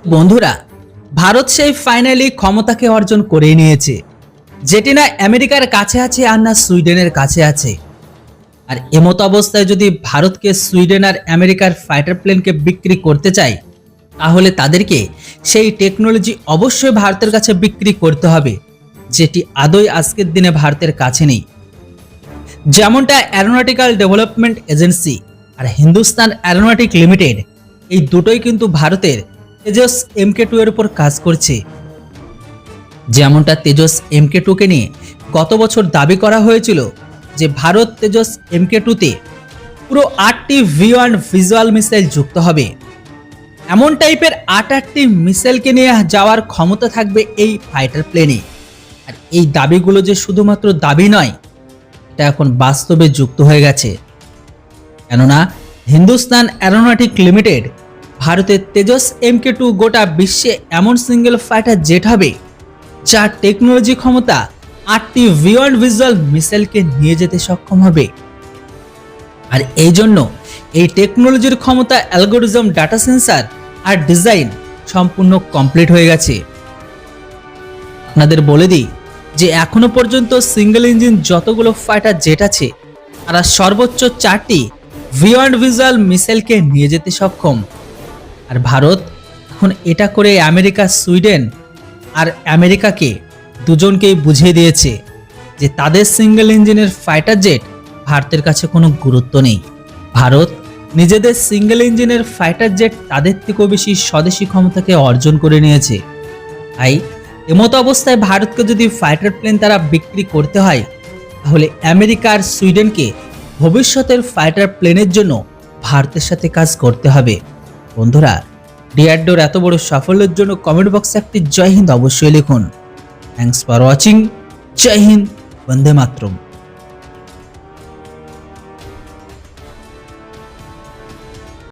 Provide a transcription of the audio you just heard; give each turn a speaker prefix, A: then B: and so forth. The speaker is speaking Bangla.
A: বন্ধুরা, ভারত সেই ফাইনালি ক্ষমতাকে অর্জন করে নিয়েছে, যেটি না আমেরিকার কাছে আছে আর না সুইডেনের কাছে আছে। আর এমতো অবস্থায় যদি ভারতকে সুইডেন আর আমেরিকার ফাইটার প্লেনকে বিক্রি করতে চায়, তাহলে তাদেরকে সেই টেকনোলজি অবশ্যই ভারতের কাছে বিক্রি করতে হবে, যেটি আদৌ আজকের দিনে ভারতের কাছে নেই। যেমনটা অ্যারোনটিক্যাল ডেভেলপমেন্ট এজেন্সি আর হিন্দুস্তান অ্যারোনটিক লিমিটেড, এই দুটোই কিন্তু ভারতের তেজস MK2 এর উপর কাজ করছে। যেমনটা তেজস MK2 কে নিয়ে গত বছর দাবি করা হয়েছিল যে ভারত তেজস MK2-তে পুরো 8টি V1 ভিজুয়াল মিসাইল যুক্ত হবে। এমন টাইপের 8টি মিসাইলকে নিয়ে যাওয়ার ক্ষমতা থাকবে এই ফাইটার প্লেনে। আর এই দাবিগুলো যে শুধুমাত্র দাবি নয়, এটা এখন বাস্তবে যুক্ত হয়ে গেছে। কেননা হিন্দুস্তান অ্যারোনটিক লিমিটেড ভারতের তেজস MK2 গোটা বিশ্বে এমন সিঙ্গেল ফাইটার জেট হবে যার টেকনোলজি ক্ষমতা 8টি V1 ভিজুয়াল মিসাইলকে নিয়ে যেতে সক্ষম হবে। আর এই জন্য এই টেকনোলজির ক্ষমতা, অ্যালগোরিদম, ডাটা সেন্সার আর ডিজাইন সম্পূর্ণ কমপ্লিট হয়ে গেছে। আপনাদের বলে দিই যে এখনো পর্যন্ত সিঙ্গেল ইঞ্জিন যতগুলো ফাইটার জেট আছে, তারা সর্বোচ্চ 4টি V1 ভিজুয়াল মিসাইলকে নিয়ে যেতে সক্ষম। আর ভারত এখন এটা করে আমেরিকা, সুইডেন আর আমেরিকাকে দুজনকেই বুঝিয়ে দিয়েছে যে তাদের সিঙ্গেল ইঞ্জিনের ফাইটার জেট ভারতের কাছে কোনো গুরুত্ব নেই। ভারত নিজেদের সিঙ্গেল ইঞ্জিনের ফাইটার জেট তাদের থেকেও বেশি স্বদেশী ক্ষমতাকে অর্জন করে নিয়েছে। তাই এমতো অবস্থায় ভারতকে যদি ফাইটার প্লেন তারা বিক্রি করতে হয়, তাহলে আমেরিকা আর সুইডেনকে ভবিষ্যতের ফাইটার প্লেনের জন্য ভারতের সাথে কাজ করতে হবে। বন্ধুরা, ডিআরডিওর এত বড় সাফল্যের জন্য কমেন্ট বক্সে একটি জয় হিন্দ অবশ্যই লিখুন। Thanks for watching. জয় হিন্দ, বন্দে মাতরম।